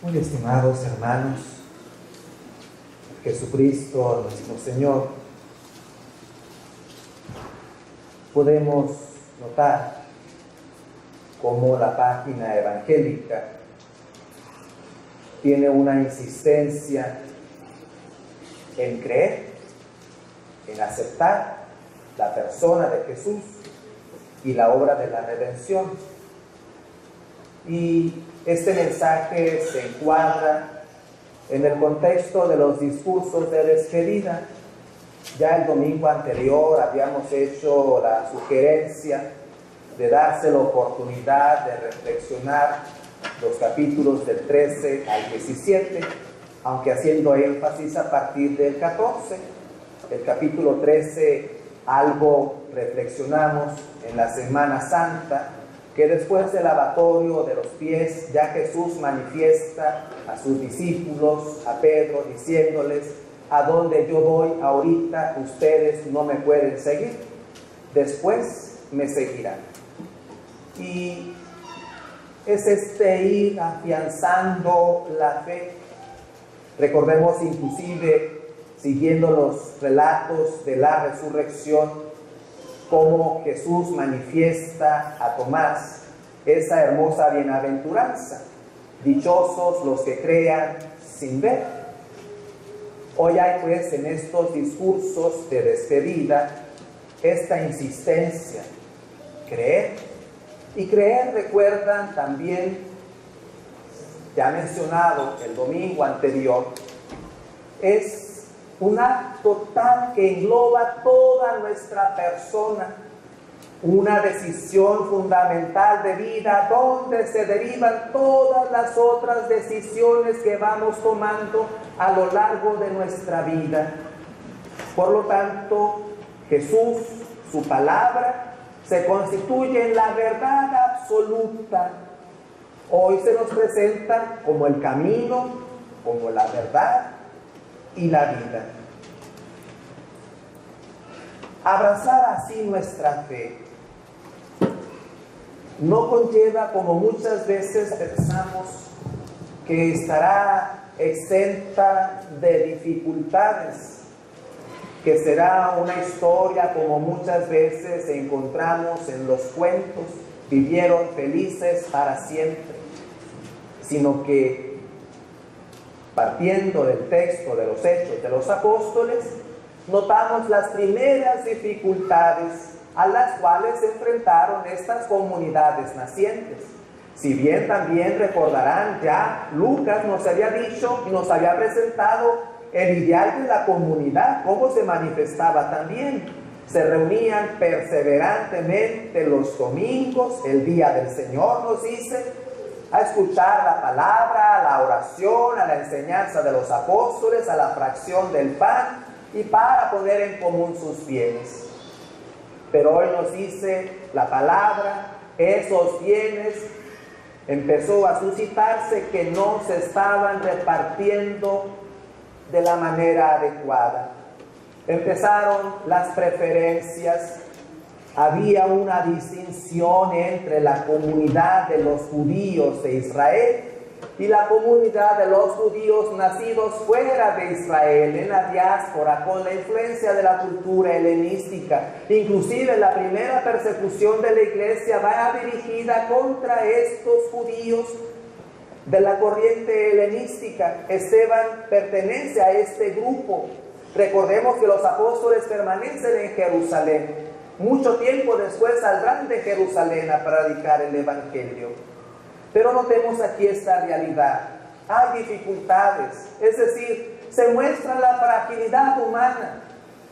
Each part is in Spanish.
Muy estimados hermanos, Jesucristo nuestro Señor, podemos notar cómo la página evangélica tiene una insistencia en creer, en aceptar la persona de Jesús y la obra de la redención. Y este mensaje se encuadra en el contexto de los discursos de despedida. Ya el domingo anterior habíamos hecho la sugerencia de darse la oportunidad de reflexionar los capítulos del 13 al 17, aunque haciendo énfasis a partir del 14. El capítulo 13 algo reflexionamos en la Semana Santa, que después del lavatorio de los pies ya Jesús manifiesta a sus discípulos, a Pedro, diciéndoles: a donde yo voy ahorita ustedes no me pueden seguir, después me seguirán. Y es ir afianzando la fe. Recordemos inclusive, siguiendo los relatos de la resurrección, cómo Jesús manifiesta a Tomás esa hermosa bienaventuranza: dichosos los que crean sin ver. Hoy hay pues en estos discursos de despedida esta insistencia, creer. Y creer, recuerdan también, ya mencionado el domingo anterior, es un acto tal que engloba toda nuestra persona, una decisión fundamental de vida donde se derivan todas las otras decisiones que vamos tomando a lo largo de nuestra vida. Por lo tanto, Jesús, su palabra, se constituye en la verdad absoluta. Hoy se nos presenta como el camino, como la verdad y la vida. Abrazar así nuestra fe no conlleva, como muchas veces pensamos, que estará exenta de dificultades, que será una historia como muchas veces encontramos en los cuentos, vivieron felices para siempre, sino que partiendo del texto de los Hechos de los Apóstoles, notamos las primeras dificultades a las cuales se enfrentaron estas comunidades nacientes. Si bien también recordarán, ya Lucas nos había dicho y nos había presentado el ideal de la comunidad, cómo se manifestaba también. Se reunían perseverantemente los domingos, el día del Señor nos dice, a escuchar la palabra, a la oración, a la enseñanza de los apóstoles, a la fracción del pan y para poner en común sus bienes. Pero hoy nos dice la palabra, esos bienes empezó a suscitarse que no se estaban repartiendo de la manera adecuada. Empezaron las preferencias. Había una distinción entre la comunidad de los judíos de Israel y la comunidad de los judíos nacidos fuera de Israel, en la diáspora, con la influencia de la cultura helenística. Inclusive la primera persecución de la iglesia va dirigida contra estos judíos de la corriente helenística. Esteban pertenece a este grupo. Recordemos que los apóstoles permanecen en Jerusalén. Mucho tiempo después saldrán de Jerusalén a predicar el evangelio. Pero notemos aquí esta realidad. Hay dificultades, es decir, se muestra la fragilidad humana.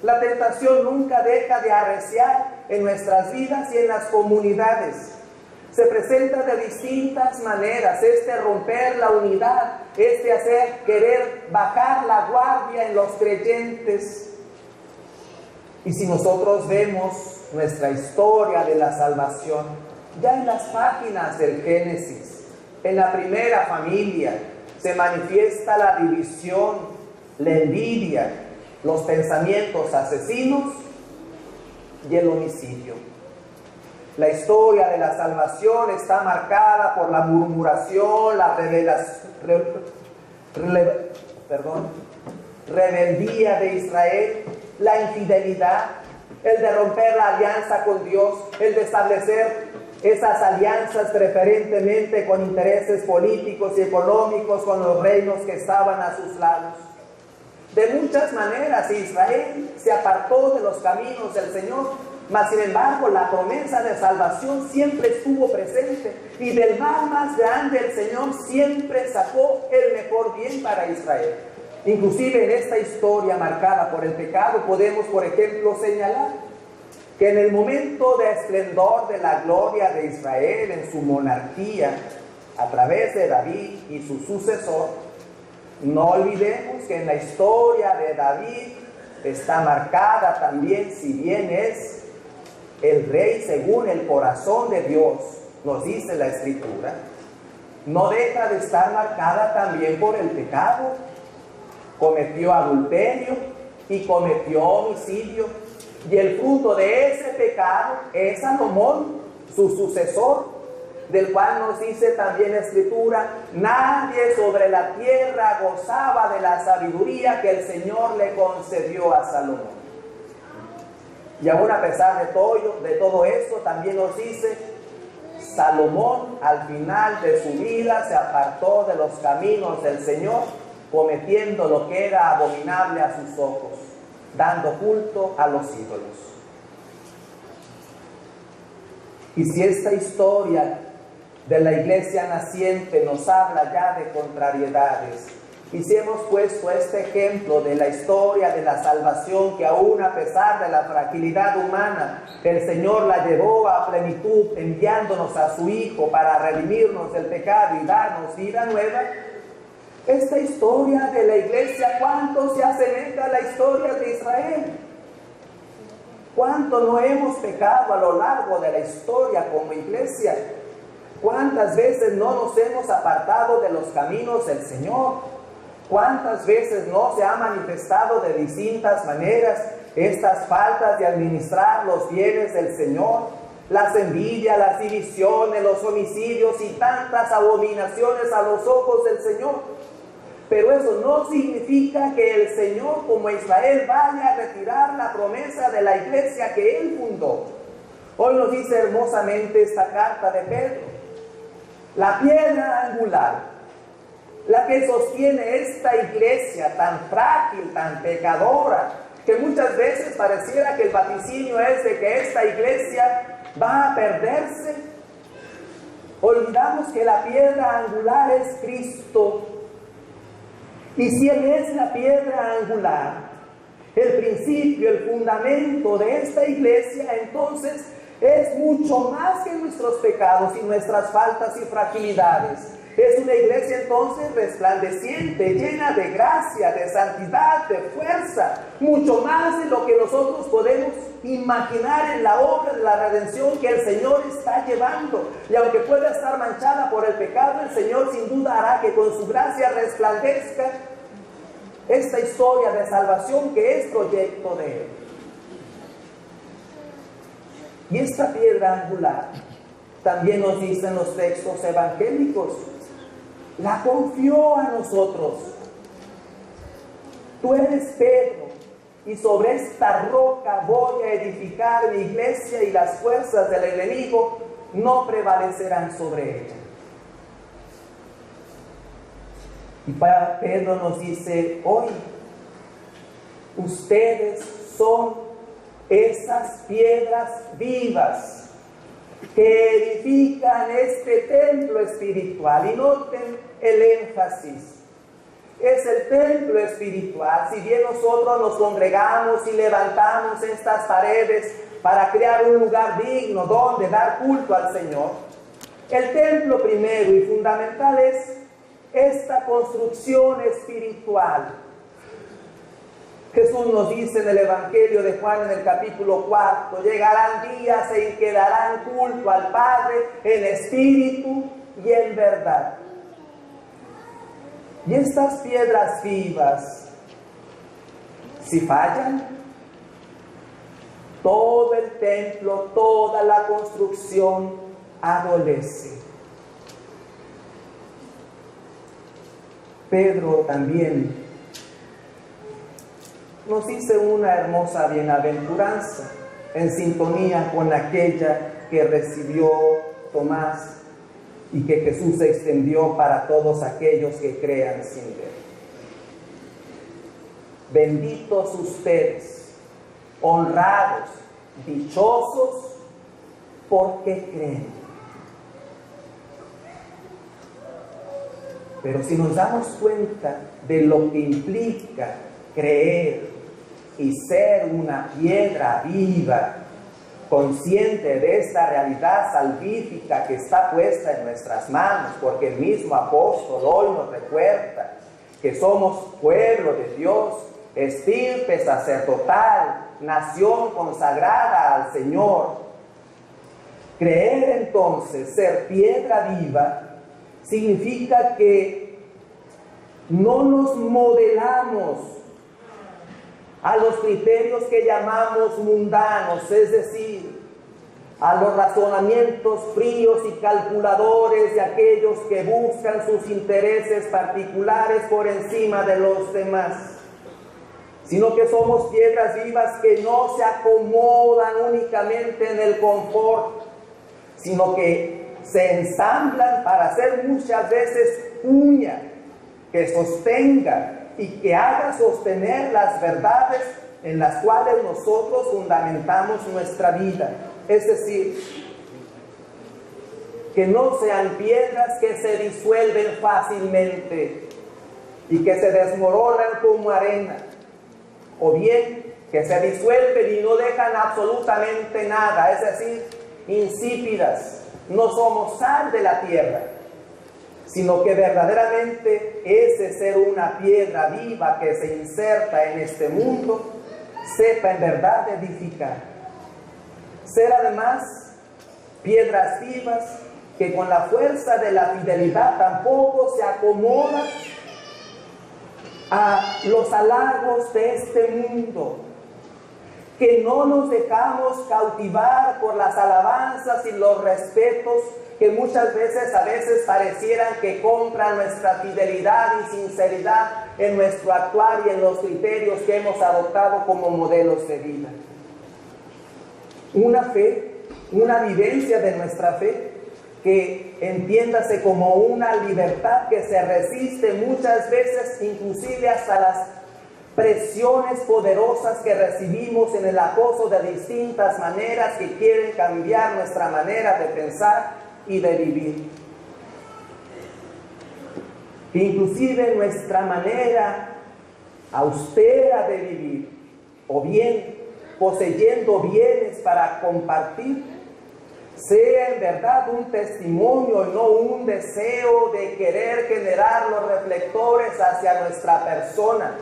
La tentación nunca deja de arreciar en nuestras vidas y en las comunidades. Se presenta de distintas maneras, romper la unidad, querer bajar la guardia en los creyentes. Y si nosotros vemos nuestra historia de la salvación, ya en las páginas del Génesis, en la primera familia, se manifiesta la división, la envidia, los pensamientos asesinos y el homicidio. La historia de la salvación está marcada por la murmuración, la rebeldía de Israel, la infidelidad, el de romper la alianza con Dios, el de establecer esas alianzas preferentemente con intereses políticos y económicos con los reinos que estaban a sus lados. De muchas maneras Israel se apartó de los caminos del Señor, mas sin embargo la promesa de salvación siempre estuvo presente, y del mal más grande el Señor siempre sacó el mejor bien para Israel. Inclusive en esta historia marcada por el pecado podemos, por ejemplo, señalar que en el momento de esplendor de la gloria de Israel en su monarquía, a través de David y su sucesor, no olvidemos que en la historia de David está marcada también, si bien es el rey según el corazón de Dios, nos dice la Escritura, no deja de estar marcada también por el pecado. Cometió adulterio y cometió homicidio, y el fruto de ese pecado es Salomón, su sucesor, del cual nos dice también la Escritura, nadie sobre la tierra gozaba de la sabiduría que el Señor le concedió a Salomón. Y aún a pesar de todo eso, también nos dice, Salomón al final de su vida se apartó de los caminos del Señor, cometiendo lo que era abominable a sus ojos, dando culto a los ídolos. Y si esta historia de la iglesia naciente nos habla ya de contrariedades, y si hemos puesto este ejemplo de la historia de la salvación, que aún a pesar de la fragilidad humana, el Señor la llevó a plenitud enviándonos a su Hijo para redimirnos del pecado y darnos vida nueva, esta historia de la iglesia, ¿cuánto se asemeja a la historia de Israel? ¿Cuánto no hemos pecado a lo largo de la historia como iglesia? ¿Cuántas veces no nos hemos apartado de los caminos del Señor? ¿Cuántas veces no se ha manifestado de distintas maneras estas faltas de administrar los bienes del Señor? Las envidias, las divisiones, los homicidios y tantas abominaciones a los ojos del Señor. Pero eso no significa que el Señor, como Israel, vaya a retirar la promesa de la iglesia que Él fundó. Hoy nos dice hermosamente esta carta de Pedro, la piedra angular, la que sostiene esta iglesia tan frágil, tan pecadora, que muchas veces pareciera que el vaticinio es de que esta iglesia va a perderse. Olvidamos que la piedra angular es Cristo. Y si Él es la piedra angular, el principio, el fundamento de esta iglesia, entonces es mucho más que nuestros pecados y nuestras faltas y fragilidades. Es una iglesia entonces resplandeciente, llena de gracia, de santidad, de fuerza, mucho más de lo que nosotros podemos imaginar en la obra de la redención que el Señor está llevando. Y aunque pueda estar manchada por el pecado, el Señor sin duda hará que con su gracia resplandezca esta historia de salvación que es proyecto de Él. Y esta piedra angular, también nos dicen los textos evangélicos, la confió a nosotros. Tú eres Pedro, y sobre esta roca voy a edificar mi iglesia, y las fuerzas del enemigo no prevalecerán sobre ella. Y Pedro nos dice hoy, ustedes son esas piedras vivas que edifican este templo espiritual. Y noten el énfasis, es el templo espiritual. Si bien nosotros nos congregamos y levantamos estas paredes para crear un lugar digno donde dar culto al Señor, el templo primero y fundamental es esta construcción espiritual. Jesús nos dice en el Evangelio de Juan en el capítulo 4, llegarán días en que darán culto al Padre en espíritu y en verdad. Y estas piedras vivas, si fallan, todo el templo, toda la construcción adolece. Pedro también nos dice una hermosa bienaventuranza en sintonía con aquella que recibió Tomás y que Jesús extendió para todos aquellos que crean sin ver. Benditos ustedes, honrados, dichosos, porque creen. Pero si nos damos cuenta de lo que implica creer y ser una piedra viva, consciente de esta realidad salvífica que está puesta en nuestras manos, porque el mismo apóstol hoy nos recuerda que somos pueblo de Dios, estirpe sacerdotal, nación consagrada al Señor. Creer entonces, ser piedra viva, significa que no nos modelamos a los criterios que llamamos mundanos, es decir, a los razonamientos fríos y calculadores de aquellos que buscan sus intereses particulares por encima de los demás, sino que somos piedras vivas que no se acomodan únicamente en el confort, sino que se ensamblan para hacer muchas veces cuña que sostenga y que haga sostener las verdades en las cuales nosotros fundamentamos nuestra vida. Es decir, que no sean piedras que se disuelven fácilmente y que se desmoronan como arena, o bien que se disuelven y no dejan absolutamente nada, es decir, insípidas. No somos sal de la tierra, sino que verdaderamente ese ser una piedra viva que se inserta en este mundo, sepa en verdad edificar. Ser además piedras vivas que con la fuerza de la fidelidad tampoco se acomodan a los halagos de este mundo, que no nos dejamos cautivar por las alabanzas y los respetos que muchas veces, parecieran que compran nuestra fidelidad y sinceridad en nuestro actuar y en los criterios que hemos adoptado como modelos de vida. Una fe, una vivencia de nuestra fe, que entiéndase como una libertad que se resiste muchas veces, inclusive hasta las presiones poderosas que recibimos en el acoso de distintas maneras que quieren cambiar nuestra manera de pensar y de vivir. Inclusive nuestra manera austera de vivir, o bien poseyendo bienes para compartir, sea en verdad un testimonio y no un deseo de querer generar los reflectores hacia nuestra persona,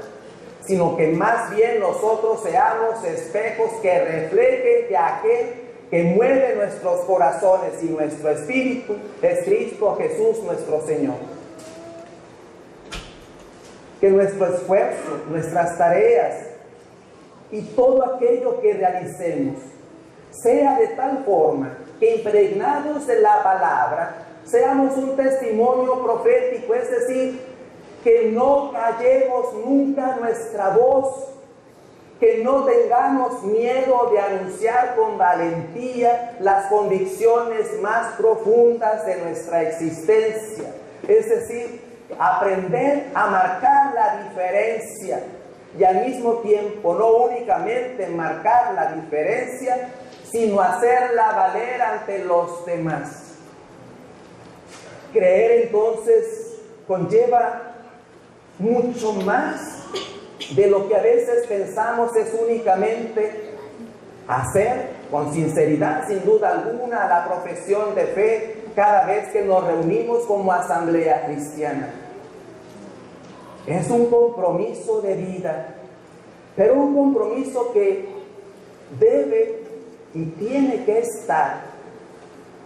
sino que más bien nosotros seamos espejos que reflejen que aquel que mueve nuestros corazones y nuestro espíritu es Cristo Jesús nuestro Señor. Que nuestro esfuerzo, nuestras tareas y todo aquello que realicemos sea de tal forma que impregnados de la palabra seamos un testimonio profético, es decir, que no callemos nunca nuestra voz, que no tengamos miedo de anunciar con valentía las convicciones más profundas de nuestra existencia, es decir, aprender a marcar la diferencia y al mismo tiempo no únicamente marcar la diferencia, sino hacerla valer ante los demás. Creer entonces conlleva mucho más de lo que a veces pensamos es únicamente hacer con sinceridad, sin duda alguna, la profesión de fe cada vez que nos reunimos como asamblea cristiana. Es un compromiso de vida, pero un compromiso que debe y tiene que estar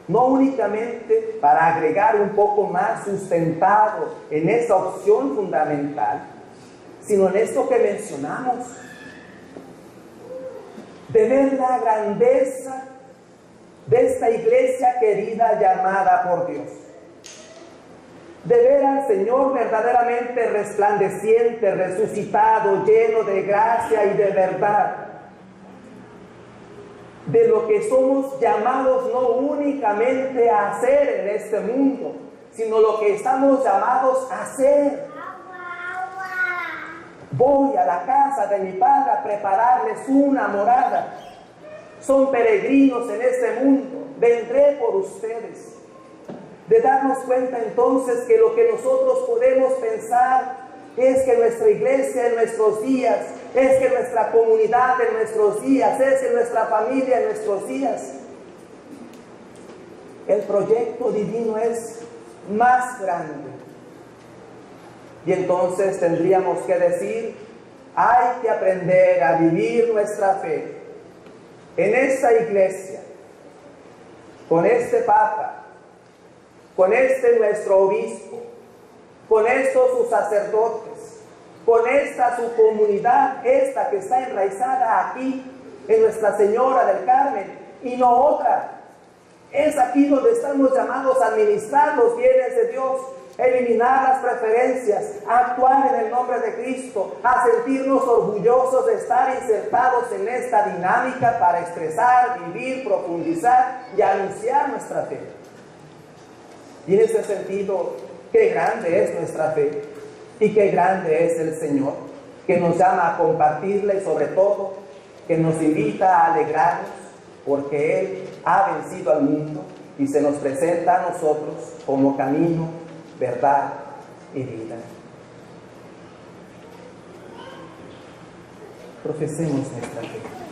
no únicamente para agregar un poco más sustentado en esa opción fundamental, sino en esto que mencionamos, de ver la grandeza de esta iglesia querida llamada por Dios, de ver al Señor verdaderamente resplandeciente, resucitado, lleno de gracia y de verdad, de lo que somos llamados no únicamente a hacer en este mundo, sino lo que estamos llamados a hacer. Voy a la casa de mi Padre a prepararles una morada. Son peregrinos en este mundo, vendré por ustedes. De darnos cuenta entonces que lo que nosotros podemos pensar es que nuestra iglesia en nuestros días, es que nuestra comunidad en nuestros días, es que nuestra familia en nuestros días. El proyecto divino es más grande. Y entonces tendríamos que decir, hay que aprender a vivir nuestra fe en esta iglesia, con este Papa, con este nuestro obispo, con estos sus sacerdotes, con esta su comunidad, esta que está enraizada aquí en Nuestra Señora del Carmen y no otra. Es aquí donde estamos llamados a administrar los bienes de Dios, eliminar las preferencias, a actuar en el nombre de Cristo, a sentirnos orgullosos de estar insertados en esta dinámica para expresar, vivir, profundizar y anunciar nuestra fe. Y en ese sentido, qué grande es nuestra fe y qué grande es el Señor, que nos llama a compartirla y sobre todo que nos invita a alegrarnos porque Él ha vencido al mundo y se nos presenta a nosotros como camino, verdad y vida. Profesemos nuestra fe.